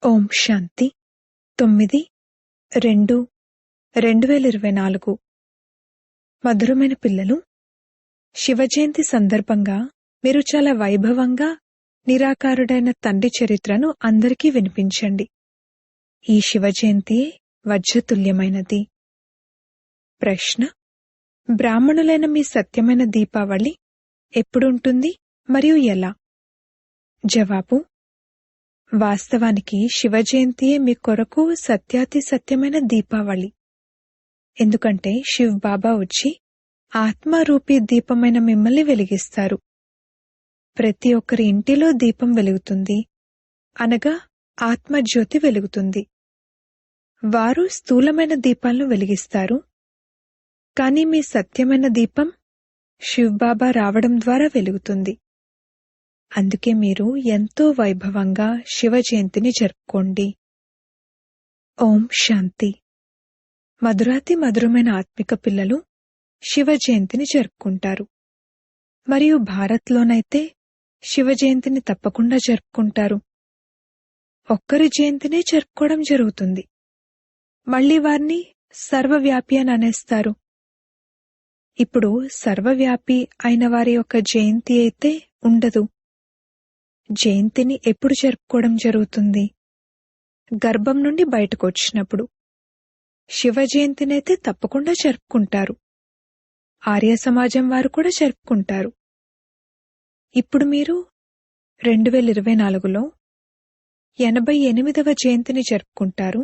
ఓం శాంతి 9/2/2024 మధురమైన పిల్లలు, శివజయంతి సందర్భంగా మీరు చాలా వైభవంగా నిరాకారుడైన తండ్రి చరిత్రను అందరికీ వినిపించండి. ఈ శివజయంతియే వజ్రతుల్యమైనది. ప్రశ్న: బ్రాహ్మణులైన మీ సత్యమైన దీపావళి ఎప్పుడుంటుంది మరియు ఎలా? జవాబు: వాస్తవానికి శివజయంతియే మీ కొరకు సత్యాతి సత్యమైన దీపావళి. ఎందుకంటే శివ్ బాబా వచ్చి ఆత్మారూపీ దీపమైన మిమ్మల్ని వెలిగిస్తారు. ప్రతి ఒక్కరి ఇంటిలో దీపం వెలుగుతుంది, అనగా ఆత్మజ్యోతి వెలుగుతుంది. వారు స్థూలమైన దీపాలను వెలిగిస్తారు, కానీ మీ సత్యమైన దీపం శివ్ బాబా రావడం ద్వారా వెలుగుతుంది. అందుకే మీరు ఎంతో వైభవంగా శివ జయంతిని జరుపుకోండి. ఓం శాంతి. మధురాతి మధురమైన ఆత్మిక పిల్లలు శివ జయంతిని జరుపుకుంటారు. మరియు భారత్లోనైతే శివ జయంతిని తప్పకుండా జరుపుకుంటారు. ఒక్కరి జయంతినే జరుపుకోవడం జరుగుతుంది. మళ్లీ వారిని సర్వవ్యాపి అని అనేస్తారు. ఇప్పుడు సర్వవ్యాపి అయిన వారి యొక్క జయంతి అయితే ఉండదు. జయంతిని ఎప్పుడు జరుపుకోవడం జరుగుతుంది? గర్భం నుండి బయటకు వచ్చినప్పుడు. శివ జయంతినైతే తప్పకుండా జరుపుకుంటారు. ఆర్య సమాజం వారు కూడా జరుపుకుంటారు. ఇప్పుడు మీరు 2024లో 88వ జయంతిని జరుపుకుంటారు.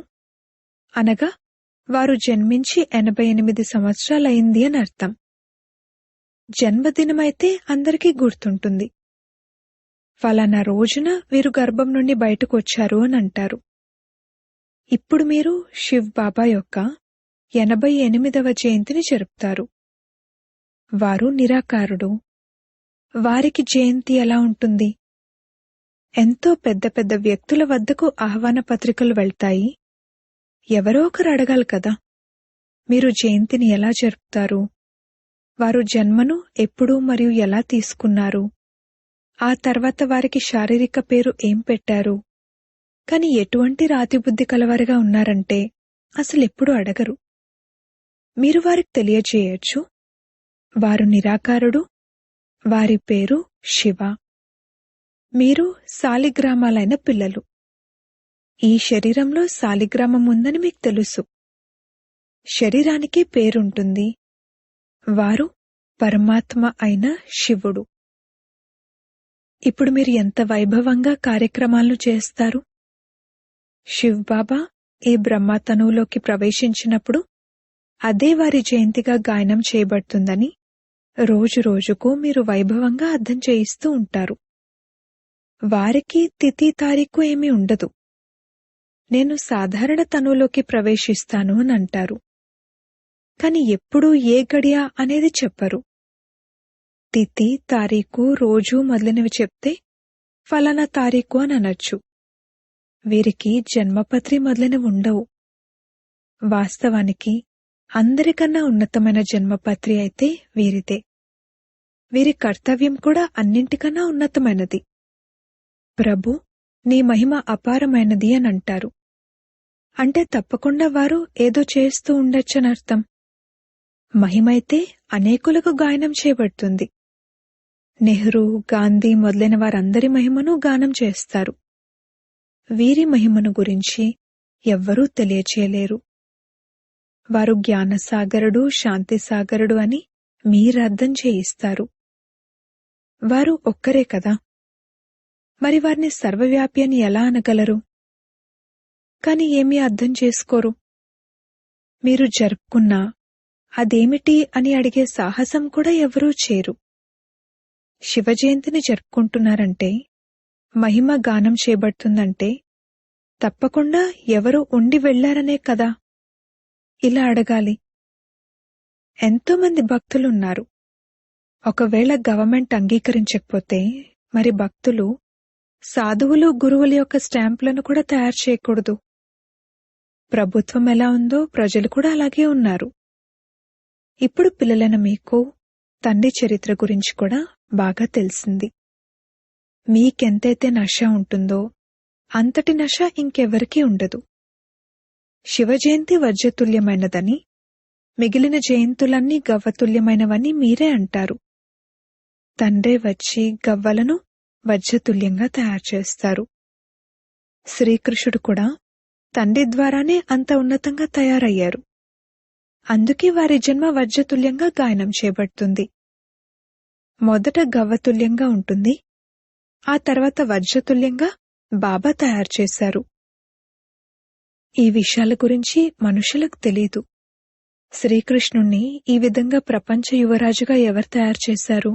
అనగా వారు జన్మించి 88 సంవత్సరాలైంది అని అర్థం. జన్మదినమైతే అందరికీ గుర్తుంటుంది. ఫలానా రోజున వీరు గర్భం నుండి బయటకు వచ్చారు అని అంటారు. ఇప్పుడు మీరు శివ్ బాబా యొక్క 88వ జయంతిని జరుపుతారు. వారు నిరాకారుడు. వారికి జయంతి ఎలా ఉంటుంది? ఎంతో పెద్ద పెద్ద వ్యక్తుల వద్దకు ఆహ్వాన పత్రికలు వెళ్తాయి. ఎవరో ఒకరు అడగాలి కదా, మీరు జయంతిని ఎలా జరుపుతారు? వారు జన్మను ఎప్పుడు మరియు ఎలా తీసుకున్నారు? ఆ తర్వాత వారికి శారీరక పేరు ఏం పెట్టారు? కాని ఎటువంటి రాతిబుద్ధి కలవారిగా ఉన్నారంటే అసలెప్పుడు అడగరు. మీరు వారికి తెలియజేయచ్చు, వారు నిరాకారుడు, వారి పేరు శివ. మీరు శాలిగ్రామాలైన పిల్లలు. ఈ శరీరంలో శాలిగ్రామం ఉందని మీకు తెలుసు. శరీరానికి పేరుంటుంది. వారు పరమాత్మ అయిన శివుడు. ఇప్పుడు మీరు ఎంత వైభవంగా కార్యక్రమాలను చేస్తారు. శివ్ బాబా ఈ బ్రహ్మతనువులోకి ప్రవేశించినప్పుడు అదే వారి జయంతిగా గాయనం చేయబడుతుందని రోజు రోజుకు మీరు వైభవంగా అర్థం చేయిస్తూ ఉంటారు. వారికి తిథి తారీఖు ఏమీ ఉండదు. నేను సాధారణ తనువులోకి ప్రవేశిస్తాను అని అంటారు. కాని ఎప్పుడూ ఏ గడియ అనేది చెప్పరు. తిథి, తారీఖు, రోజు మొదలైనవి చెప్తే ఫలానా తారీఖు అని అనొచ్చు. వీరికి జన్మపత్రి మొదలైనవి ఉండవు. వాస్తవానికి అందరికన్నా ఉన్నతమైన జన్మపత్రి అయితే వీరిదే. వీరి కర్తవ్యం కూడా అన్నింటికన్నా ఉన్నతమైనది. ప్రభు, నీ మహిమ అపారమైనది అని అంటారు. అంటే తప్పకుండా వారు ఏదో చేస్తూ ఉండొచ్చనర్థం. మహిమైతే అనేకులకు గాయనం చేయబడుతుంది. నెహ్రూ, గాంధీ మొదలైన వారందరి మహిమను గానం చేస్తారు. వీరి మహిమను గురించి ఎవ్వరూ తెలియచేయలేరు. వారు జ్ఞానసాగరుడు, శాంతిసాగరుడు అని మీరర్థం చేయిస్తారు. వారు ఒక్కరే కదా, మరి వారిని సర్వవ్యాపి అని ఎలా అనగలరు? కాని ఏమీ అర్థం చేసుకోరు. మీరు జరుపుకున్నా అదేమిటి అని అడిగే సాహసం కూడా ఎవరూ చేయరు. శివజయంతిని జరుపుకుంటున్నారంటే, మహిమ గానం చేయబడుతుందంటే తప్పకుండా ఎవరో ఉండి వెళ్లారనే కదా. ఇలా అడగాలి. ఎంతోమంది భక్తులున్నారు. ఒకవేళ గవర్నమెంట్ అంగీకరించకపోతే మరి భక్తులు సాధువులు, గురువుల యొక్క స్టాంపులను కూడా తయారు చేయకూడదు. ప్రభుత్వం ఎలా ఉందో ప్రజలు కూడా అలాగే ఉన్నారు. ఇప్పుడు పిల్లలైన మీకు తండ్రి చరిత్ర గురించి కూడా బాగా తెలిసింది. మీకెంతైతే నష ఉంటుందో అంతటి నశ ఇంకెవరికీ ఉండదు. శివజయంతి వజ్రతుల్యమైనదని, మిగిలిన జయంతులన్నీ గవ్వతుల్యమైనవని మీరే అంటారు. తండ్రే వచ్చి గవ్వలను వజ్రతుల్యంగా తయారుచేస్తారు. శ్రీకృష్ణుడు కూడా తండ్రి ద్వారానే అంత ఉన్నతంగా తయారయ్యారు. అందుకే వారి జన్మ వజ్రతుల్యంగా గాయనం చేయబడుతుంది. మొదట గవ్వతుల్యంగా ఉంటుంది, ఆ తర్వాత వజ్రతుల్యంగా బాబా తయారు చేశారు. ఈ విషయాల గురించి మనుషులకు తెలీదు. శ్రీకృష్ణుణ్ణి ఈ విధంగా ప్రపంచ యువరాజుగా ఎవరు తయారు చేశారు?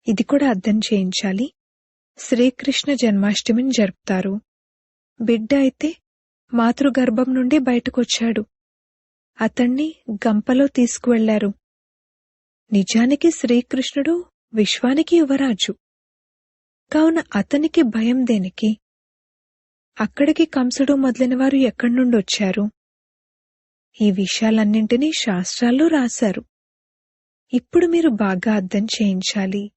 ఇది కూడా అర్థం చేయించాలి. శ్రీకృష్ణ జన్మాష్టమిని జరుపుతారు. బిడ్డ అయితే మాతృగర్భం నుండి బయటకొచ్చాడు. అతణ్ణి గంపలో తీసుకువెళ్లారు. నిజానికి శ్రీకృష్ణుడు విశ్వానికి యువరాజు. కావున అతనికి భయం దేనికి? అక్కడికి కంసుడు మొదలైనవారు ఎక్కడి నుండి వచ్చారు? ఈ విషయాలన్నింటినీ శాస్త్రాల్లో రాశారు. ఇప్పుడు మీరు బాగా అర్థం చేయించాలి.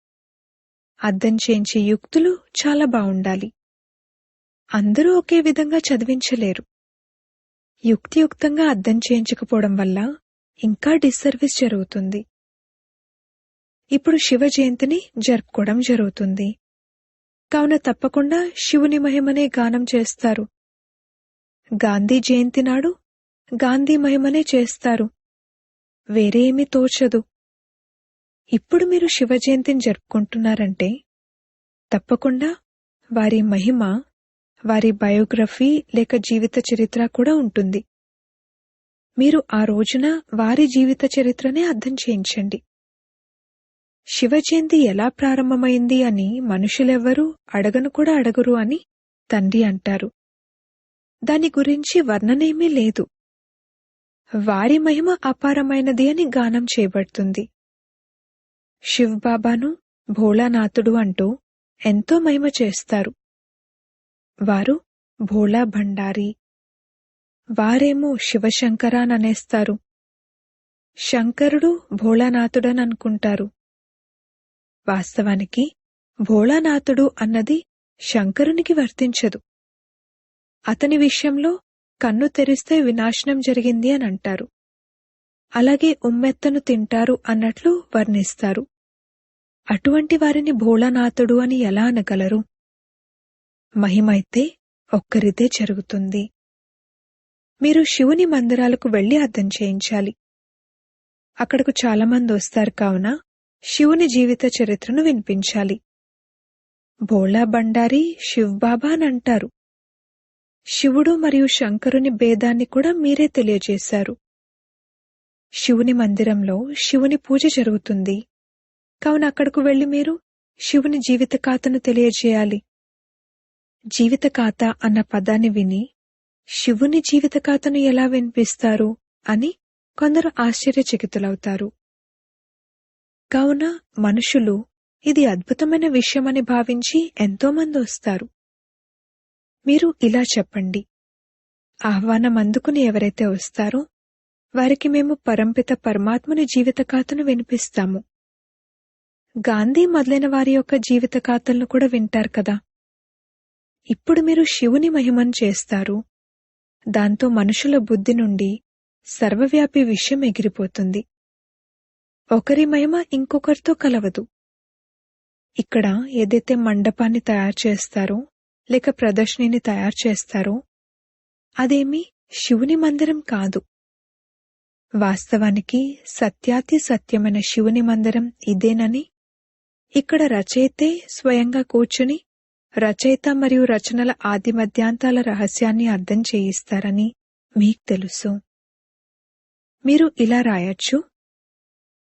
అర్థం చేయించే యుక్తులు చాలా బావుండాలి. అందరూ ఒకే విధంగా చదివించలేరు. యుక్తియుక్తంగా అర్థం చేయించకపోవడం వల్ల ఇంకా డిస్సర్వీస్ జరుగుతుంది. ఇప్పుడు శివ జయంతిని జరుపుకోవడం జరుగుతుంది. కావున తప్పకుండా శివుని మహిమనే గానం చేస్తారు. గాంధీ జయంతి నాడు గాంధీ మహిమనే చేస్తారు. వేరే ఏమీ తోచదు. ఇప్పుడు మీరు శివ జయంతిని జరుపుకుంటున్నారంటే తప్పకుండా వారి మహిమ, వారి బయోగ్రఫీ లేక జీవిత చరిత్ర కూడా ఉంటుంది. మీరు ఆ రోజున వారి జీవిత చరిత్రనే అర్థం చేయించండి. శివ జయంతి ఎలా ప్రారంభమైంది అని మనుషులెవ్వరూ అడగను కూడా అడగరు అని తండ్రి అంటారు. దాని గురించి వర్ణనేమీ లేదు. వారి మహిమ అపారమైనది అని గానం చేయబడుతుంది. శివ్ బాబాను భోళానాథుడు అంటూ ఎంతో మహిమ చేస్తారు. వారు భోళా భండారి. వారేమో శివశంకరాననేస్తారు. శంకరుడు భోళానాథుడని అనుకుంటారు. వాస్తవానికి భోళానాథుడు అన్నది శంకరునికి వర్తించదు. అతని విషయంలో కన్ను తెరిస్తే వినాశనం జరిగింది అని అంటారు. అలాగే ఉమ్మెత్తను తింటారు అన్నట్లు వర్ణిస్తారు. అటువంటి వారిని భోళానాథుడు అని ఎలా అనగలరు? మహిమైతే ఒక్కరిదే జరుగుతుంది. మీరు శివుని మందిరాలకు వెళ్లి అర్థం చేయించాలి. అక్కడకు చాలామంది వస్తారు కావున శివుని జీవిత చరిత్రను వినిపించాలి. భోళా బండారి శివ్బాబా అని అంటారు. శివుడు మరియు శంకరుని భేదాన్ని కూడా మీరే తెలియజేశారు. శివుని మందిరంలో శివుని పూజ జరుగుతుంది. కావున అక్కడకు వెళ్లి మీరు శివుని జీవిత ఖాతను తెలియజేయాలి. జీవిత ఖాత అన్న పదాన్ని విని శివుని జీవిత ఖాతను ఎలా వినిపిస్తారు అని కొందరు ఆశ్చర్యచకితులవుతారు. కావున మనుషులు ఇది అద్భుతమైన విషయమని భావించి ఎంతోమంది వస్తారు. మీరు ఇలా చెప్పండి, ఆహ్వానం అందుకుని ఎవరైతే వస్తారో వారికి మేము పరంపిత పరమాత్ముని జీవిత ఖాతను వినిపిస్తాము. గాంధీ మొదలైన వారి యొక్క జీవిత ఖాతలను కూడా వింటారు కదా. ఇప్పుడు మీరు శివుని మహిమను చేస్తారు. దాంతో మనుషుల బుద్ధి నుండి సర్వవ్యాపి విషయం ఎగిరిపోతుంది. ఒకరి మహిమ ఇంకొకరితో కలవదు. ఇక్కడ ఏదైతే మండపాన్ని తయారు చేస్తారో లేక ప్రదర్శనని తయారు చేస్తారో అదేమీ శివుని మందిరం కాదు. వాస్తవానికి సత్యాతి సత్యమైన శివుని మందిరం ఇదేనని ఇక్కడ రచయితే స్వయంగా కూర్చుని రచయిత మరియు రచనల ఆది మధ్యాంతాల రహస్యాన్ని అర్థం చేయిస్తారని మీకు తెలుసు. మీరు ఇలా రాయొచ్చు,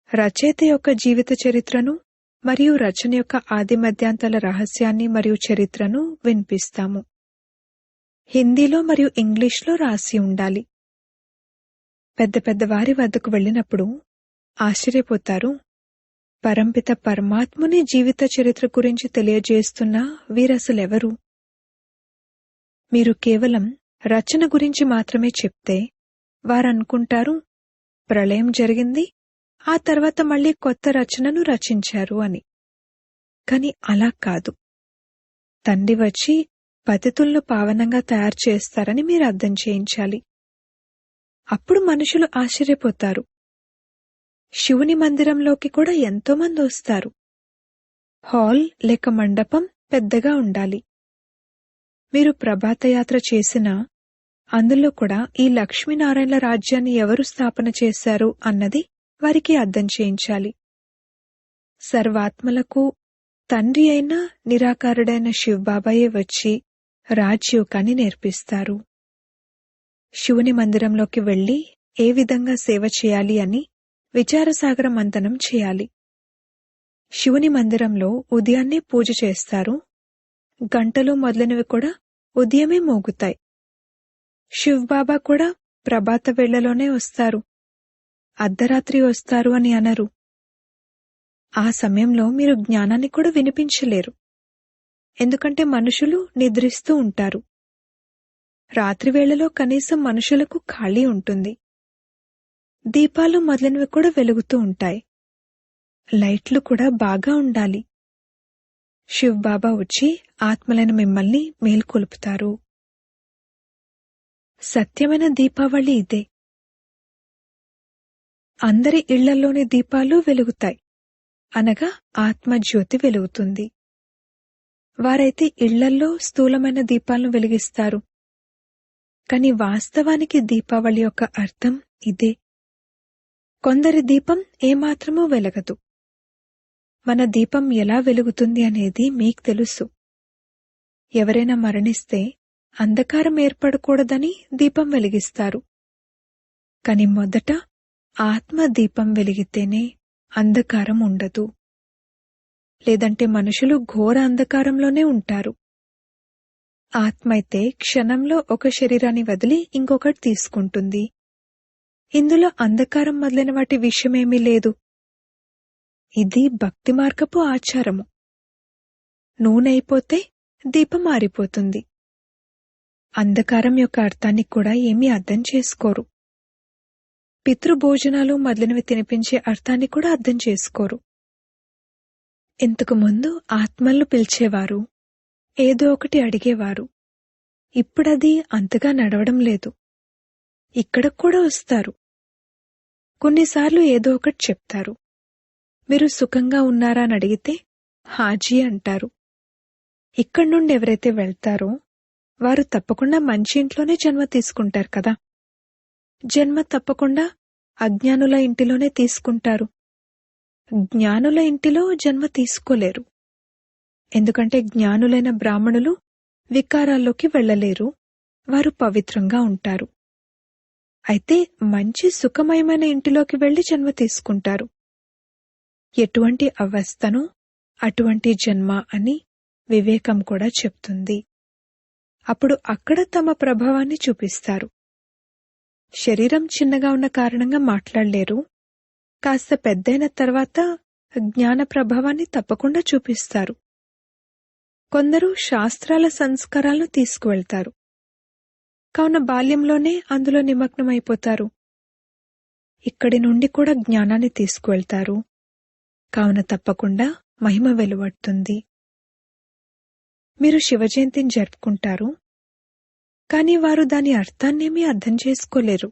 రచయిత యొక్క జీవిత చరిత్రను మరియు రచన యొక్క ఆది మధ్యాంతాల రహస్యాన్ని మరియు చరిత్రను వినిపిస్తాము. హిందీలో మరియు ఇంగ్లీష్లో రాసి ఉండాలి. పెద్ద పెద్ద వారి వద్దకు వెళ్ళినప్పుడు ఆశ్చర్యపోతారు. పరంపిత పరమాత్ముని జీవిత చరిత్ర గురించి తెలియజేస్తున్న వీరసలెవరు? మీరు కేవలం రచన గురించి మాత్రమే చెప్తే వారనుకుంటారు ప్రళయం జరిగింది, ఆ తర్వాత మళ్లీ కొత్త రచనను రచించారు అని. కాని అలా కాదు. తండ్రి వచ్చి పతితులను పావనంగా తయారు చేస్తారని మీరు అర్థం చేయించాలి. అప్పుడు మనుషులు ఆశ్చర్యపోతారు. శివుని మందిరంలోకి కూడా ఎంతోమంది వస్తారు. హాల్ లేక మండపం పెద్దగా ఉండాలి. మీరు ప్రభాతయాత్ర చేసినా అందులో కూడా ఈ లక్ష్మీనారాయణల రాజ్యాన్ని ఎవరు స్థాపన చేశారు అన్నది వారికి అర్థం చేయించాలి. సర్వాత్మలకు తండ్రి అయిన నిరాకారుడైన శివబాబాయే వచ్చి రాజ్యోగాన్ని నేర్పిస్తారు. శివుని మందిరంలోకి వెళ్లి ఏ విధంగా సేవ చేయాలి అని విచారసాగర మంథనం చేయాలి. శివుని మందిరంలో ఉదయాన్నే పూజ చేస్తారు. గంటలు మొదలైనవి కూడా ఉదయమే మోగుతాయి. శివబాబా కూడా ప్రభాత వేళలోనే వస్తారు, అర్ధరాత్రి వస్తారు అని అనరు. ఆ సమయంలో మీరు జ్ఞానాన్ని కూడా వినిపించలేరు. ఎందుకంటే మనుషులు నిద్రిస్తూ ఉంటారు. రాత్రివేళలో కనీసం మనుషులకు ఖాళీ ఉంటుంది. దీపాలు మొదలైనవి కూడా వెలుగుతూ ఉంటాయి. లైట్లు కూడా బాగా ఉండాలి. శివబాబా వచ్చి ఆత్మలైన మిమ్మల్ని మేల్కొలుపుతారు. సత్యమైన దీపావళి ఇదే. అందరి ఇళ్లలోని దీపాలు వెలుగుతాయి, అనగా ఆత్మజ్యోతి వెలుగుతుంది. వారైతే ఇళ్లల్లో స్థూలమైన దీపాలను వెలిగిస్తారు. కాని వాస్తవానికి దీపావళి యొక్క అర్థం ఇదే. కొందరి దీపం ఏమాత్రమూ వెలగదు. మన దీపం ఎలా వెలుగుతుంది అనేది మీకు తెలుసు. ఎవరైనా మరణిస్తే అంధకారం ఏర్పడకూడదని దీపం వెలిగిస్తారు. కాని మొదట ఆత్మ దీపం వెలిగితేనే అంధకారం ఉండదు. లేదంటే మనుషులు ఘోర అంధకారంలోనే ఉంటారు. ఆత్మ అయితే క్షణంలో ఒక శరీరాన్ని వదిలి ఇంకొకటి తీసుకుంటుంది. ఇందులో అంధకారం మొదలైన వాటి విషయమేమీ లేదు. ఇది భక్తి మార్గపు ఆచారము. నూనె అయిపోతే దీపం ఆరిపోతుంది. అంధకారం యొక్క అర్థాన్ని కూడా ఏమీ అర్థం చేసుకోరు. పితృభోజనాలు మొదలైనవి తినిపించే అర్థాన్ని కూడా అర్థం చేసుకోరు. ఇంతకు ముందు ఆత్మలను పిలిచేవారు, ఏదో ఒకటి అడిగేవారు. ఇప్పుడది అంతగా నడవడం లేదు. ఇక్కడ కూడా వస్తారు. కొన్నిసార్లు ఏదో ఒకటి చెప్తారు. మీరు సుఖంగా ఉన్నారా అని అడిగితే హాజీ అంటారు. ఇక్కడి నుండి ఎవరైతే వెళ్తారో వారు తప్పకుండా మంచి ఇంట్లోనే జన్మ తీసుకుంటారు కదా. జన్మ తప్పకుండా అజ్ఞానుల ఇంటిలోనే తీసుకుంటారు. జ్ఞానుల ఇంటిలో జన్మ తీసుకోలేరు. ఎందుకంటే జ్ఞానులైన బ్రాహ్మణులు వికారాల్లోకి వెళ్లలేరు. వారు పవిత్రంగా ఉంటారు. అయితే మంచి సుఖమయమైన ఇంటిలోకి వెళ్లి జన్మ తీసుకుంటారు. ఎటువంటి అవస్థనో అటువంటి జన్మ అని వివేకం కూడా చెప్తుంది. అప్పుడు అక్కడ తమ ప్రభావాన్ని చూపిస్తారు. శరీరం చిన్నగా ఉన్న కారణంగా మాట్లాడలేరు. కాస్త పెద్దయిన తర్వాత జ్ఞాన ప్రభావాన్ని తప్పకుండా చూపిస్తారు. కొందరు శాస్త్రాల సంస్కారాలను తీసుకువెళ్తారు. కావున బాల్యంలోనే అందులో నిమగ్నమైపోతారు. ఇక్కడి నుండి కూడా జ్ఞానాన్ని తీసుకువెళ్తారు. కావున తప్పకుండా మహిమ వెలువడుతుంది. మీరు శివజయంతిని జరుపుకుంటారు. కాని వారు దాని అర్థాన్నేమీ అర్థం చేసుకోలేరు.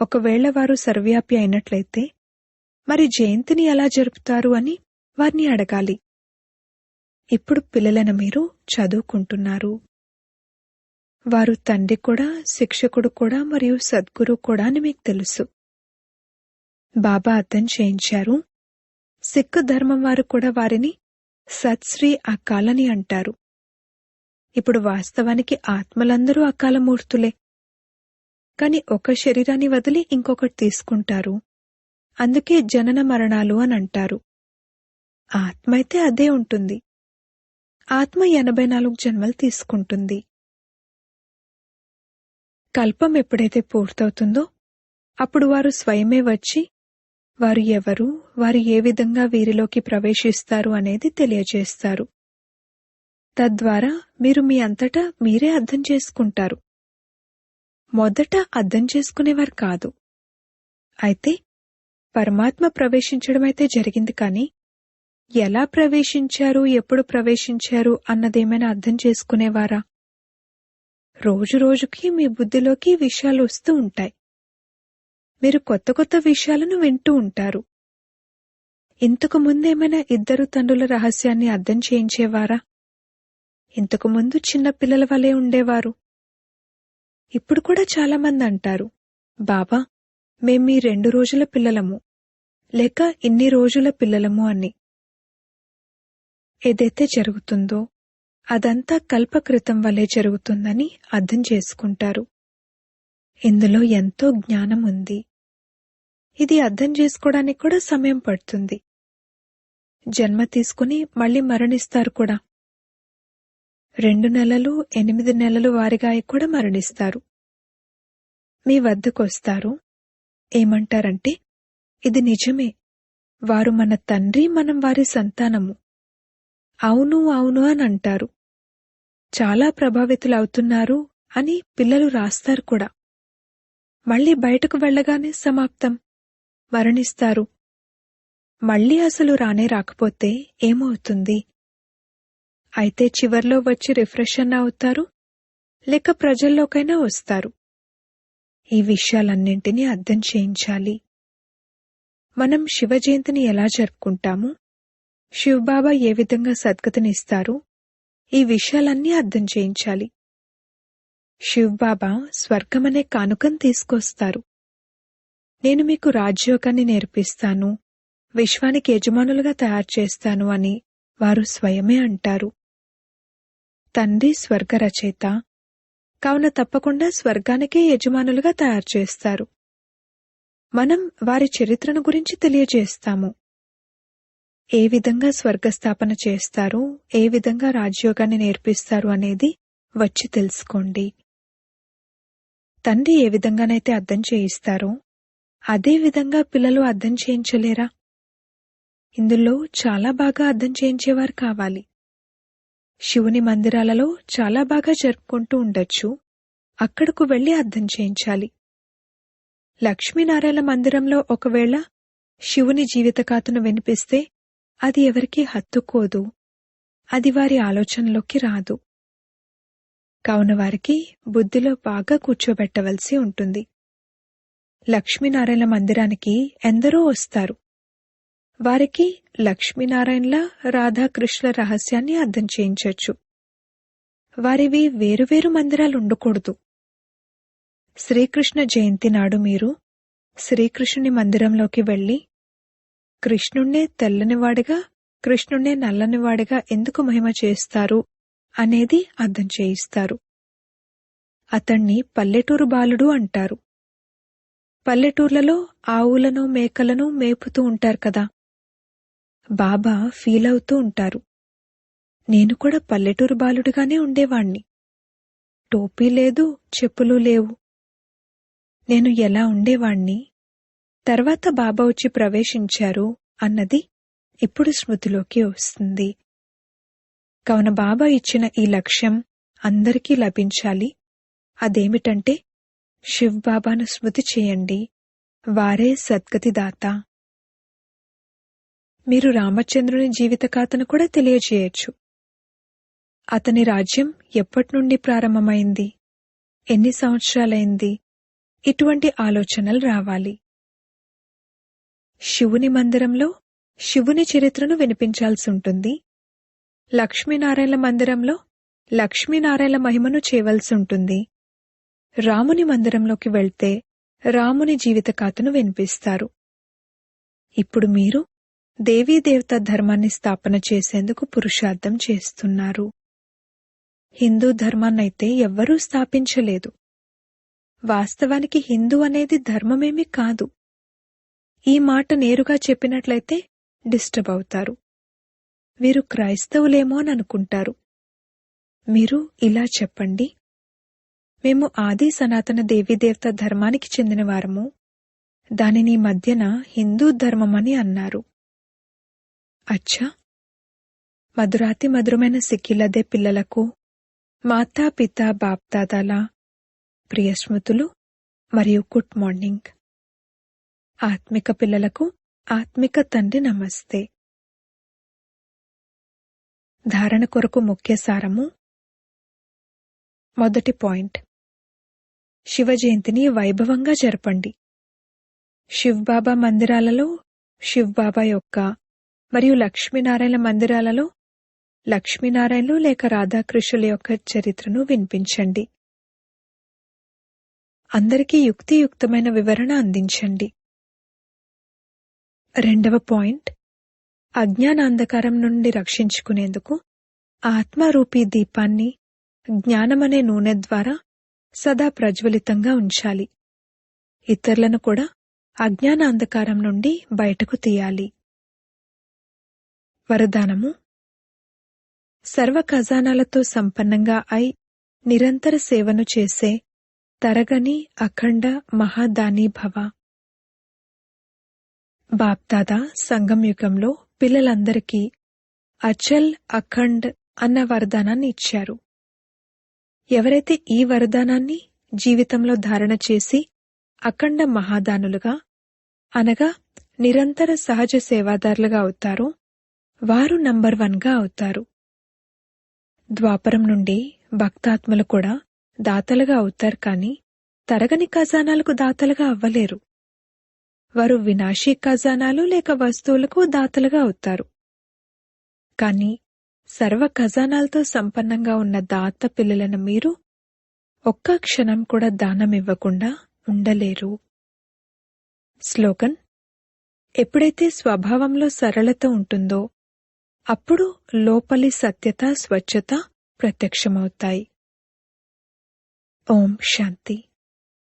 ఒకవేళ వారు సర్వవ్యాపి అయినట్లయితే మరి జయంతిని ఎలా జరుపుతారు అని వారిని అడగాలి. ఇప్పుడు పిల్లలను మీరు చదువుకుంటున్నారు. వారు తండ్రి కూడా, శిక్షకుడు కూడా మరియు సద్గురు కూడా అని మీకు తెలుసు. బాబా అర్థం చేయించారు. సిక్కు ధర్మం వారు కూడా వారిని సత్శ్రీ అకాలని అంటారు. ఇప్పుడు వాస్తవానికి ఆత్మలందరూ అకాలమూర్తులే. కాని ఒక శరీరాన్ని వదిలి ఇంకొకటి తీసుకుంటారు. అందుకే జనన మరణాలు అని అంటారు. ఆత్మ అయితే అదే ఉంటుంది. ఆత్మ 84 జన్మలు తీసుకుంటుంది. కల్పం ఎప్పుడైతే పూర్తవుతుందో అప్పుడు వారు స్వయమే వచ్చి వారు ఎవరు, వారు ఏ విధంగా వీరిలోకి ప్రవేశిస్తారు అనేది తెలియజేస్తారు. తద్వారా మీరు మీ అంతటా మీరే అర్థం చేసుకుంటారు. మొదట అర్థం చేసుకునేవారు కాదు. అయితే పరమాత్మ ప్రవేశించడమైతే జరిగింది. కాని ఎలా ప్రవేశించారు, ఎప్పుడు ప్రవేశించారు అన్నదేమైనా అర్థం చేసుకునేవారా? రోజు రోజుకి మీ బుద్ధిలోకి విషయాలు వస్తూ ఉంటాయి. మీరు కొత్త కొత్త విషయాలను వింటూ ఉంటారు. ఇంతకు ముందేమైనా ఇద్దరు తండ్రుల రహస్యాన్ని అర్థం చేయించేవారా? ఇంతకు ముందు చిన్న పిల్లల వలె ఉండేవారు. ఇప్పుడు కూడా చాలామంది అంటారు, బాబా, మేం మీ 2 రోజుల పిల్లలము, లేక ఇన్ని రోజుల పిల్లలము అని. ఏదైతే జరుగుతుందో అదంతా కల్పకృతం వలె జరుగుతుందని అర్థం చేసుకుంటారు. ఇందులో ఎంతో జ్ఞానం ఉంది. ఇది అర్థం చేసుకోవడానికి కూడా సమయం పడుతుంది. జన్మ తీసుకుని మళ్ళీ మరణిస్తారు కూడా. 2 నెలలు 8 నెలలు వారిగా కూడా మరణిస్తారు. మీ వద్దకొస్తారు. ఏమంటారంటే, ఇది నిజమే, వారు మన తండ్రి, మనం వారి సంతానము. అవును అవును అని అంటారు. చాలా ప్రభావితులవుతున్నారు అని పిల్లలు రాస్తారు కూడా. మళ్ళీ బయటకు వెళ్లగానే సమాప్తం, మరణిస్తారు. మళ్ళీ అసలు రానే రాకపోతే ఏమవుతుంది? అయితే చివర్లో వచ్చి రిఫ్రెష్ అన్న అవుతారు, లేక ప్రజల్లోకైనా వస్తారు. ఈ విషయాలన్నింటినీ అర్థం చేయించాలి. మనం శివ జయంతిని ఎలా జరుపుకుంటాము, శివబాబా ఏ విధంగా సద్గతినిస్తారు, ఈ విషయాలన్నీ అర్థం చేయించాలి. శివబాబా స్వర్గమనే కానుకను తీసుకొస్తారు. నేను మీకు రాజయోగాన్ని నేర్పిస్తాను, విశ్వానికి యజమానులుగా తయారు చేస్తాను అని వారు స్వయమే అంటారు. తండ్రి స్వర్గ రచయిత కావున తప్పకుండా స్వర్గానికే యజమానులుగా తయారు చేస్తారు. మనం వారి చరిత్రను గురించి తెలియజేస్తాము. ఏ విధంగా స్వర్గస్థాపన చేస్తారు, ఏ విధంగా రాజయోగాన్ని నేర్పిస్తారు అనేది వచ్చి తెలుసుకోండి. తండ్రి ఏ విధంగానైతే అర్థం చేయిస్తారో అదే విధంగా పిల్లలు అర్థం చేయించలేరా? ఇందులో చాలా బాగా అర్థం చేయించేవారు కావాలి. శివుని మందిరాలలో చాలా బాగా జరుపుకుంటూ ఉండొచ్చు, అక్కడకు వెళ్లి అర్థం చేయించాలి. లక్ష్మీనారాయణ మందిరంలో ఒకవేళ శివుని జీవితగాథను వినిపిస్తే అది ఎవరికీ హత్తుకోదు, అది వారి ఆలోచనలోకి రాదు. కావున వారికి బుద్ధిలో బాగా కూర్చోబెట్టవలసి ఉంటుంది. లక్ష్మీనారాయణ మందిరానికి ఎందరో వస్తారు. వారికి లక్ష్మీనారాయణల రాధాకృష్ణుల రహస్యాన్ని అర్థం చేయించొచ్చు. వారివి వేరువేరు మందిరాలుండకూడదు. శ్రీకృష్ణ జయంతి నాడు మీరు శ్రీకృష్ణుని మందిరంలోకి వెళ్లి కృష్ణుణ్ణే తెల్లనివాడిగా, కృష్ణుణ్ణే నల్లనివాడిగా ఎందుకు మహిమ చేస్తారు అనేది అర్థం చేయిస్తారు. అతణ్ణి పల్లెటూరు బాలుడు అంటారు. పల్లెటూర్లలో ఆవులను మేకలను మేపుతూ ఉంటారు కదా. బాబా ఫీల్ అవుతూ ఉంటారు, నేను కూడా పల్లెటూరు బాలుడుగానే ఉండేవాణ్ణి. టోపీ లేదు, చెప్పులు లేవు. నేను ఎలా ఉండేవాణ్ణి, తర్వాత బాబా వచ్చి ప్రవేశించారు అన్నది ఇప్పుడు స్మృతిలోకి వస్తుంది. కావున బాబా ఇచ్చిన ఈ లక్ష్యం అందరికీ లభించాలి. అదేమిటంటే శివ్ బాబాను స్మృతి చేయండి, వారే సద్గతిదాత. మీరు రామచంద్రుని జీవితగాథను కూడా తెలియజేయచ్చు. అతని రాజ్యం ఎప్పటినుండి ప్రారంభమైంది, ఎన్ని సంవత్సరాలైంది, ఇటువంటి ఆలోచనలు రావాలి. శివుని మందిరంలో శివుని చరిత్రను వినిపించాల్సి ఉంటుంది. లక్ష్మీనారాయణ మందిరంలో లక్ష్మీనారాయణ మహిమను చేయవలసి ఉంటుంది. రాముని మందిరంలోకి వెళ్తే రాముని జీవితగాథను వినిపిస్తారు. ఇప్పుడు మీరు దేవీదేవత ధర్మాన్ని స్థాపన చేసేందుకు పురుషార్థం చేస్తున్నారు. హిందూ ధర్మాన్నైతే ఎవ్వరూ స్థాపించలేదు. వాస్తవానికి హిందూ అనేది ధర్మమేమీ కాదు. ఈ మాట నేరుగా చెప్పినట్లయితే డిస్టర్బ్ అవుతారు. వీరు క్రైస్తవులేమో అని అనుకుంటారు. మీరు ఇలా చెప్పండి, మేము ఆది సనాతన దేవీదేవత ధర్మానికి చెందినవారము, దానిని మధ్యన హిందూ ధర్మమని అన్నారు. అచ్చా, మధురాతి మధురమైన సిక్కిలదే పిల్లలకు మాతాపిత బాప్దాదాల ప్రియ స్మృతులు మరియు గుడ్ మార్నింగ్. ఆత్మిక పిల్లలకు ఆత్మిక తండ్రి నమస్తే. ధారణ కొరకు ముఖ్య సారము. మొదటి పాయింట్, శివ జయంతిని వైభవంగా జరపండి. శివ్బాబా మందిరాలలో శివ్బాబా యొక్క మరియు లక్ష్మీనారాయణ మందిరాలలో లక్ష్మీనారాయణలు లేక రాధాకృష్ణుల యొక్క చరిత్రను వినిపించండి. అందరికీ యుక్తియుక్తమైన వివరణ అందించండి. రెండవ పాయింట్, అజ్ఞానాంధకారం నుండి రక్షించుకునేందుకు ఆత్మరూపీ దీపాన్ని జ్ఞానమనే నూనె ద్వారా సదా ప్రజ్వలితంగా ఉంచాలి. ఇతరులను కూడా అజ్ఞానాంధకారం నుండి బయటకు తీయాలి. వరదానము: సర్వ ఖజానాలతో సంపన్నంగా అయి నిరంతర సేవను చేసే తరగని అఖండ మహాదానీ భవ. బాప్దాదా సంగం యుగంలో పిల్లలందరికీ అచల్ అఖండ్ అన్న వరదానాన్ని ఇచ్చారు. ఎవరైతే ఈ వరదానాన్ని జీవితంలో ధారణ చేసి అఖండ మహాదానులుగా అనగా నిరంతర సహజ సేవాదారులుగా అవుతారో వారు నంబర్ 1గా అవుతారు. ద్వాపరం నుండి భక్తాత్మలు కూడా దాతలుగా అవుతారు, కానీ తరగని ఖజానాలకు దాతలుగా అవ్వలేరు. వారు వినాశీ ఖజానాలు లేక వస్తువులకు దాతలుగా అవుతారు. కానీ సర్వ ఖజానాలతో సంపన్నంగా ఉన్న దాత పిల్లలను మీరు ఒక్క క్షణం కూడా దానమివ్వకుండా ఉండలేరు. స్లోగన్: ఎప్పుడైతే స్వభావంలో సరళత ఉంటుందో అప్పుడు లోపలి సత్యత, స్వచ్ఛత ప్రత్యక్షమవుతాయి. ఓం శాంతి.